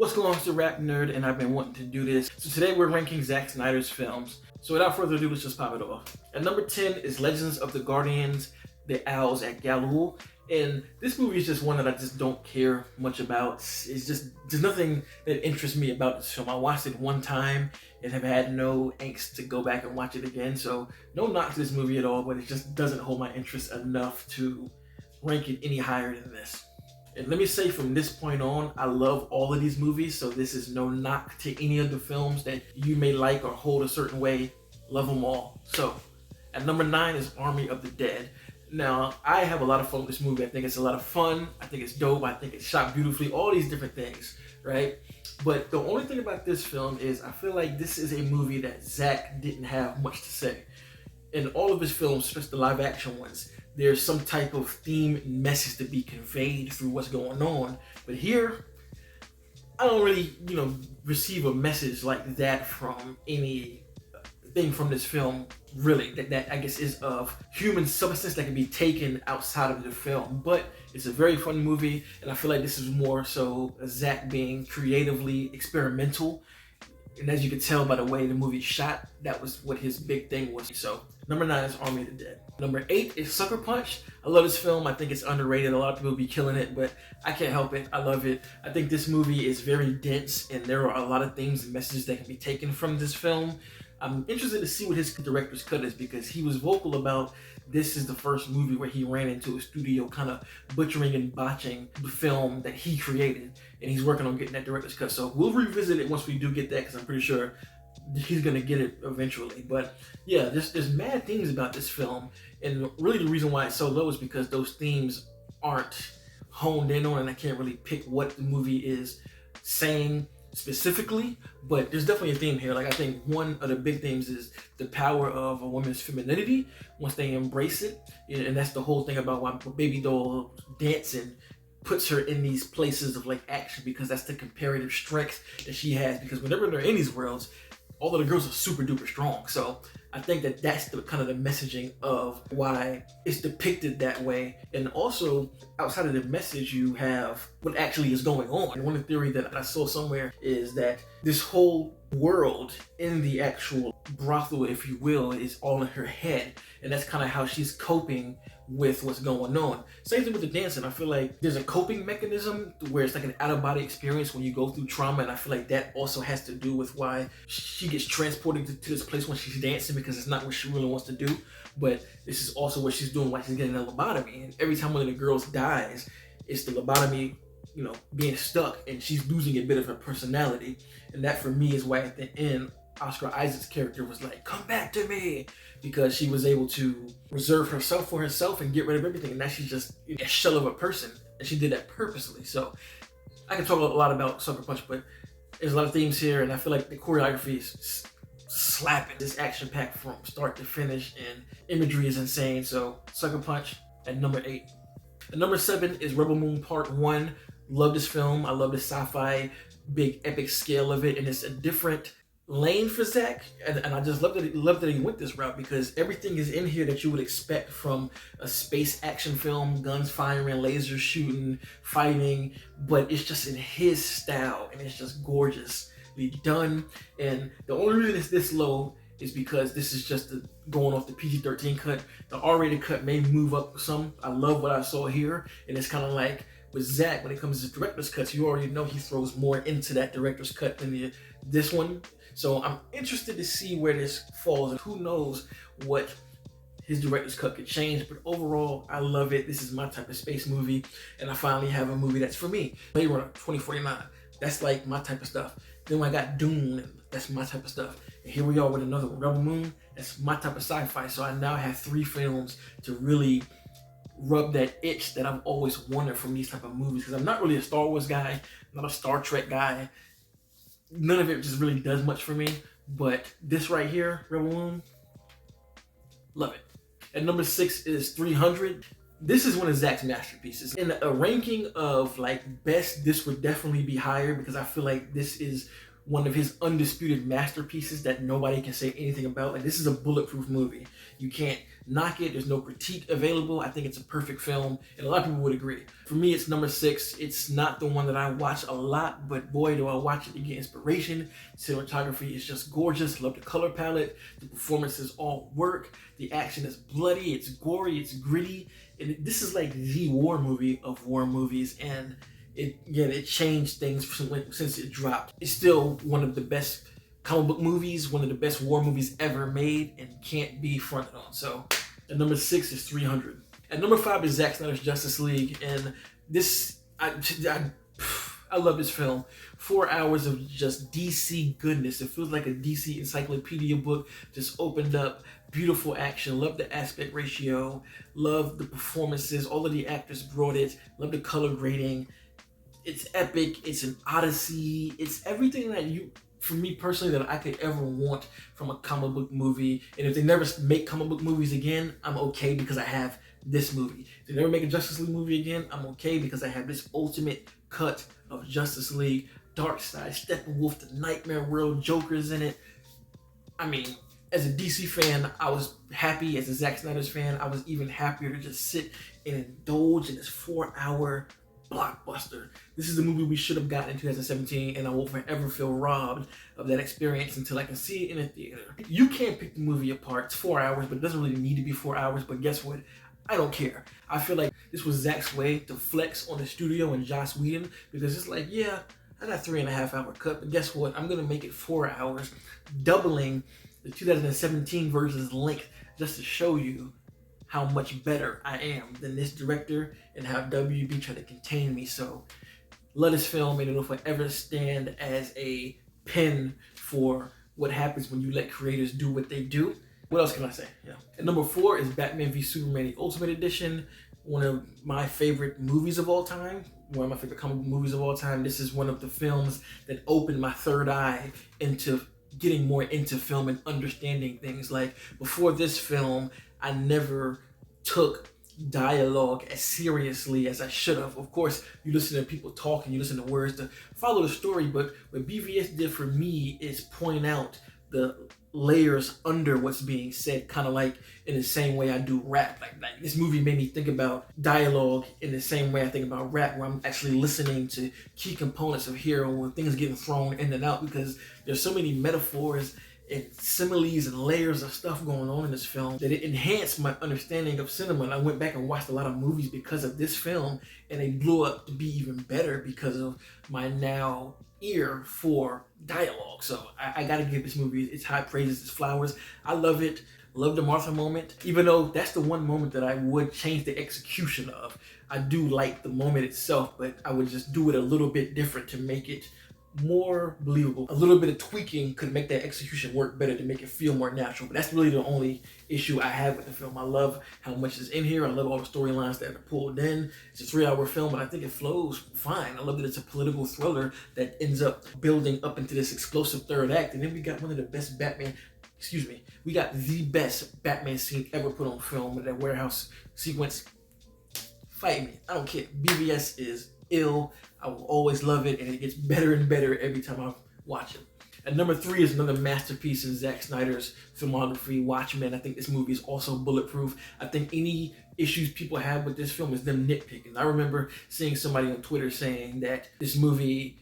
What's going on, it's the RapNerd, and I've been wanting to do this. So today we're ranking Zack Snyder's films. So without further ado, let's just pop it off. At number 10 is Legends of the Guardians, the Owls at Galul. And this movie is just one that I just don't care much about. It's just, there's nothing that interests me about this film. I watched it one time and have had no angst to go back and watch it again. So no knock to this movie at all, but it just doesn't hold my interest enough to rank it any higher than this. And let me say from this point on, I love all of these movies, so this is no knock to any of the films that you may like or hold a certain way. Love them all. So, at number 9 is Army of the Dead. Now, I have a lot of fun with this movie. I think it's a lot of fun. I think it's dope. I think it's shot beautifully. All these different things, right? But the only thing about this film is I feel like this is a movie that Zack didn't have much to say. In all of his films, especially the live action ones, there's some type of theme and message to be conveyed through what's going on. But here, I don't really, receive a message like that from any thing from this film, really, that I guess is of human substance that can be taken outside of the film. But it's a very fun movie, and I feel like this is more so Zack being creatively experimental. And as you can tell by the way the movie shot, that was what his big thing was. So, number 9 is Army of the Dead. Number 8 is Sucker Punch. I love this film. I think it's underrated. A lot of people be killing it, but I can't help it. I love it. I think this movie is very dense, and there are a lot of themes and messages that can be taken from this film. I'm interested to see what his director's cut is, because he was vocal about this is the first movie where he ran into a studio kind of butchering and botching the film that he created, and he's working on getting that director's cut. So we'll revisit it once we do get that, because I'm pretty sure he's gonna get it eventually. But yeah, there's mad things about this film, and really the reason why it's so low is because those themes aren't honed in on, and I can't really pick what the movie is saying specifically, but there's definitely a theme here. Like, I think one of the big themes is the power of a woman's femininity once they embrace it, and that's the whole thing about why Baby Doll dancing puts her in these places of like action, because that's the comparative strength that she has, because whenever they're in these worlds, all of the girls are super duper strong. So I think that that's the kind of the messaging of why it's depicted that way. And also, outside of the message, you have what actually is going on. And one theory that I saw somewhere is that this whole world in the actual brothel, if you will, is all in her head. And that's kind of how she's coping with what's going on. Same thing with the dancing. I feel like there's a coping mechanism where it's like an out-of-body experience when you go through trauma, and I feel like that also has to do with why she gets transported to this place when she's dancing, because it's not what she really wants to do, but this is also what she's doing while she's getting a lobotomy. And every time one of the girls dies, it's the lobotomy, being stuck, and she's losing a bit of her personality. And that for me is why at the end, Oscar Isaac's character was like, "Come back to me," because she was able to reserve herself for herself and get rid of everything, and now she's just a shell of a person, and she did that purposely. So I can talk a lot about Sucker Punch, but there's a lot of themes here, and I feel like the choreography is slapping. This action pack from start to finish, and imagery is insane. So Sucker Punch at number 8. At number 7 is Rebel Moon Part 1. Love this film. I love the sci-fi big epic scale of it, and it's a different lane for Zack, and I just love that he went this route, because everything is in here that you would expect from a space action film: guns firing, lasers shooting, fighting, but it's just in his style, and it's just gorgeously done. And the only reason it's this low is because this is just going off the PG-13 cut. The R-rated cut may move up some. I love what I saw here, and it's kind of like with Zack, when it comes to director's cuts, you already know he throws more into that director's cut than this one. So I'm interested to see where this falls, and who knows what his director's cut could change. But overall, I love it. This is my type of space movie, and I finally have a movie that's for me. Blade Runner 2049, that's like my type of stuff. Then I got Dune, that's my type of stuff. And here we are with another Rebel Moon, that's my type of sci-fi. So I now have 3 films to really rub that itch that I've always wanted from these type of movies, because I'm not really a Star Wars guy, not a Star Trek guy. None of it just really does much for me, but this right here, Rebel Moon, love it. At number 6 is 300. This is one of Zack's masterpieces. In a ranking of like best, this would definitely be higher, because I feel like this is one of his undisputed masterpieces that nobody can say anything about. Like, this is a bulletproof movie. You can't knock it. There's no critique available. I think it's a perfect film, and a lot of people would agree. For me, it's number 6. It's not the one that I watch a lot, but boy, do I watch it to get inspiration. Cinematography is just gorgeous. Love the color palette. The performances all work. The action is bloody. It's gory. It's gritty. And this is like the war movie of war movies, and it changed things since it dropped. It's still one of the best comic book movies, one of the best war movies ever made, and can't be fronted on. So at number 6 is 300. At number 5 is Zack Snyder's Justice League, and this I love this film. 4 hours of just DC goodness. It feels like a DC encyclopedia book just opened up. Beautiful action. Love the aspect ratio. Love the performances. All of the actors brought it. Love the color grading. It's epic. It's an odyssey. It's everything that for me personally, that I could ever want from a comic book movie. And if they never make comic book movies again, I'm okay because I have this movie. If they never make a Justice League movie again, I'm okay because I have this ultimate cut of Justice League. Darkseid, Steppenwolf, the Nightmare World, Joker's in it. I mean, as a DC fan, I was happy. As a Zack Snyder's fan, I was even happier to just sit and indulge in this 4-hour blockbuster. This is the movie we should have gotten in 2017, and I will forever feel robbed of that experience until I can see it in a theater. You can't pick the movie apart. It's 4 hours, but it doesn't really need to be 4 hours. But guess what? I don't care. I feel like this was Zack's way to flex on the studio and Joss Whedon, because it's like, yeah, I got 3.5 hour cut, but guess what? I'm gonna make it 4 hours, doubling the 2017 version's length, just to show you how much better I am than this director and how WB tried to contain me. So love this film, and it'll forever stand as a pin for what happens when you let creators do what they do. What else can I say? Yeah. And number 4 is Batman v Superman: The Ultimate Edition. One of my favorite movies of all time. One of my favorite comic book movies of all time. This is one of the films that opened my third eye into getting more into film and understanding things. Like, before this film, I never took dialogue as seriously as I should have. Of course, you listen to people talk and you listen to words to follow the story, but what BVS did for me is point out the layers under what's being said, kind of like in the same way I do rap. Like this movie made me think about dialogue in the same way I think about rap, where I'm actually listening to key components of hero when things getting thrown in and out, because there's so many metaphors and similes and layers of stuff going on in this film that it enhanced my understanding of cinema. And I went back and watched a lot of movies because of this film, and they blew up to be even better because of my now ear for dialogue. So I gotta give this movie its high praises, its flowers. I love it. Love the Martha moment, even though that's the one moment that I would change the execution of. I do like the moment itself, but I would just do it a little bit different to make it more believable. A little bit of tweaking could make that execution work better to make it feel more natural. But that's really the only issue I have with the film. I love how much is in here. I love all the storylines that are pulled in. It's a 3-hour film, but I think it flows fine. I love that it's a political thriller that ends up building up into this explosive third act. And then we got one of the best we got the best Batman scene ever put on film with that warehouse sequence. Fight me. I don't care. BVS is ill. I will always love it, and it gets better and better every time I watch it. And number 3 is another masterpiece in Zack Snyder's filmography, Watchmen. I think this movie is also bulletproof. I think any issues people have with this film is them nitpicking. I remember seeing somebody on Twitter saying that this movie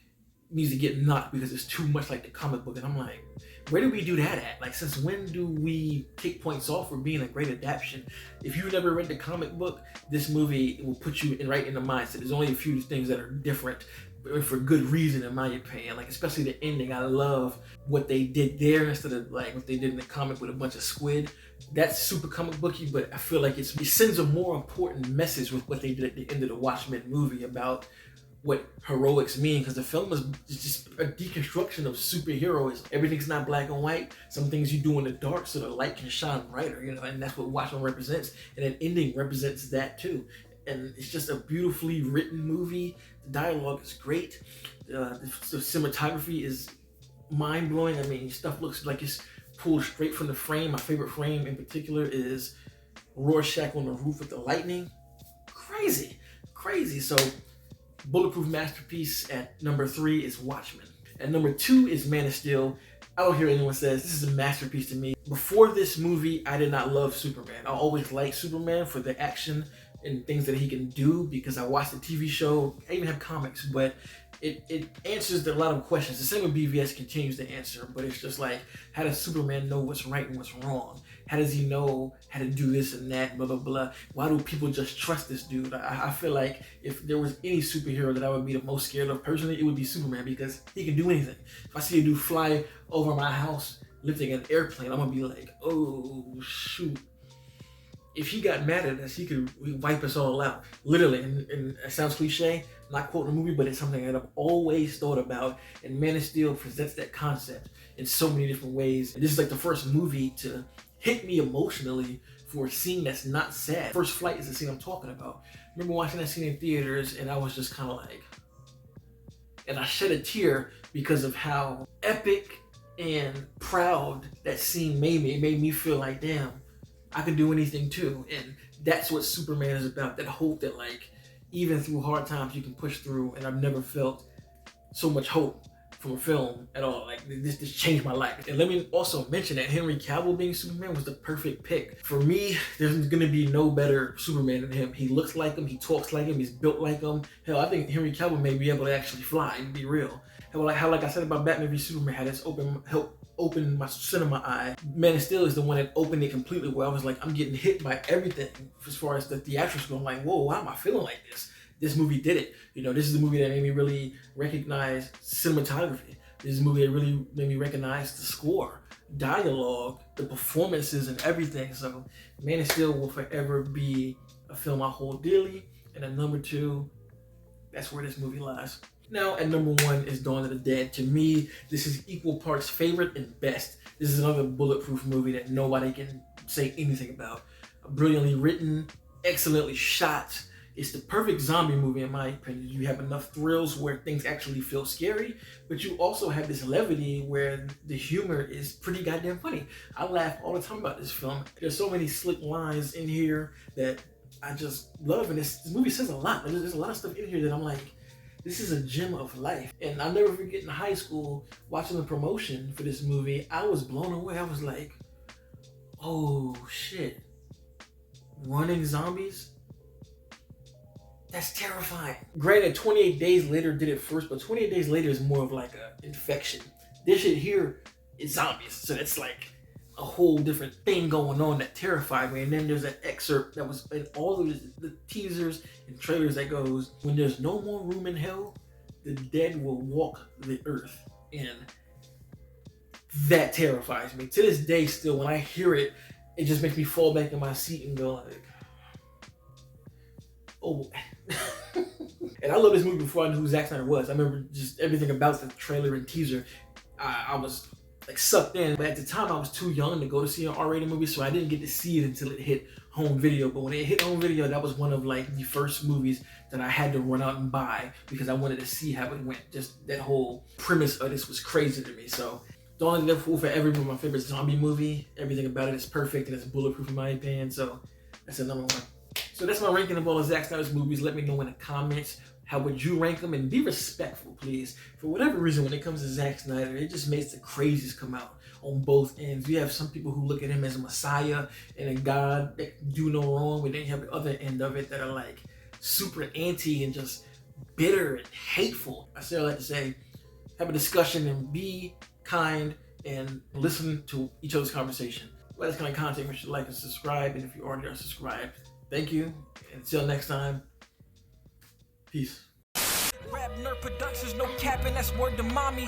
needs to get knocked because it's too much like the comic book, and I'm like, where do we do that at? Like, since when do we take points off for being a great adaptation? If you've never read the comic book, this movie will put you right in the mindset. There's only a few things that are different, but for good reason, in my opinion. Like, especially the ending. I love what they did there instead of like what they did in the comic with a bunch of squid. That's super comic booky, but I feel like it sends a more important message with what they did at the end of the Watchmen movie about what heroics mean, because the film is just a deconstruction of superheroes. Everything's not black and white. Some things you do in the dark so the light can shine brighter, and that's what Watchmen represents. And that ending represents that too. And it's just a beautifully written movie. The dialogue is great. The cinematography is mind-blowing. I mean, stuff looks like it's pulled straight from the frame. My favorite frame in particular is Rorschach on the roof with the lightning. Crazy. So bulletproof masterpiece at number 3 is Watchmen. And number 2 is Man of Steel. I don't hear anyone says this is a masterpiece to me. Before this movie, I did not love Superman. I always liked Superman for the action and things that he can do because I watched the TV show. I even have comics, but it answers a lot of questions. The same with BVS continues to answer, but it's just like, how does Superman know what's right and what's wrong? How does he know how to do this and that, blah, blah, blah? Why do people just trust this dude? I feel like if there was any superhero that I would be the most scared of personally, it would be Superman because he can do anything. If I see a dude fly over my house lifting an airplane, I'm gonna be like, oh, shoot. If he got mad at us, he could wipe us all out. Literally, and it sounds cliche, I'm not quoting the movie, but it's something that I've always thought about. And Man of Steel presents that concept in so many different ways. And this is like the first movie to hit me emotionally for a scene that's not sad. First Flight is the scene I'm talking about. I remember watching that scene in theaters and I was just kind of like, and I shed a tear because of how epic and proud that scene made me. It made me feel like, damn, I can do anything too. And that's what Superman is about, that hope that like, even through hard times you can push through. And I've never felt so much hope from a film at all. Like this changed my life. And let me also mention that Henry Cavill being Superman was the perfect pick. For me, there's gonna be no better Superman than him. He looks like him, he talks like him, he's built like him. Hell, I think Henry Cavill may be able to actually fly and be real. How like I said about Batman v Superman, had this help open my cinema eye. Man of Steel is the one that opened it completely, where I was like, I'm getting hit by everything as far as the theatrics go. I'm like, whoa, why am I feeling like this? This movie did it. You know, this is the movie that made me really recognize cinematography. This is a movie that really made me recognize the score, dialogue, the performances, and everything. So Man of Steel will forever be a film I hold dearly. And at number 2, that's where this movie lies. Now, at number 1 is Dawn of the Dead. To me, this is equal parts favorite and best. This is another bulletproof movie that nobody can say anything about. Brilliantly written, excellently shot. It's the perfect zombie movie in my opinion. You have enough thrills where things actually feel scary, but you also have this levity where the humor is pretty goddamn funny. I laugh all the time about this film. There's so many slick lines in here that I just love, and this movie says a lot. There's a lot of stuff in here that I'm like, this is a gem of life. And I'll never forget in high school, watching the promotion for this movie, I was blown away. I was like, oh shit, running zombies? That's terrifying. Granted, 28 Days Later did it first, but 28 Days Later is more of like an infection. This shit here is zombies, so it's like a whole different thing going on that terrified me. And then there's an excerpt that was in all of the teasers and trailers that goes, when there's no more room in hell, the dead will walk the earth. And that terrifies me. To this day still, when I hear it, it just makes me fall back in my seat and go like, oh. And I love this movie before I knew who Zack Snyder was. I remember just everything about the trailer and teaser. I was like sucked in, but at the time I was too young to go to see an R-rated movie, so I didn't get to see it until it hit home video. But when it hit home video, that was one of like the first movies that I had to run out and buy because I wanted to see how it went. Just that whole premise of this was crazy to me. So Dawn of the Dead will forever be my favorite zombie movie. Everything about it is perfect and it's bulletproof in my opinion. So that's a number 1. So that's my ranking of all of Zack Snyder's movies. Let me know in the comments, how would you rank them? And be respectful, please. For whatever reason, when it comes to Zack Snyder, it just makes the crazies come out on both ends. You have some people who look at him as a messiah and a god that can do no wrong, but then you have the other end of it that are like super anti and just bitter and hateful. I still like to say, have a discussion and be kind and listen to each other's conversation. Let us kind of content, make sure to like and subscribe. And if you already are subscribed, thank you. Until next time, peace. RapNerd Productions, no capping, that's word to mommy.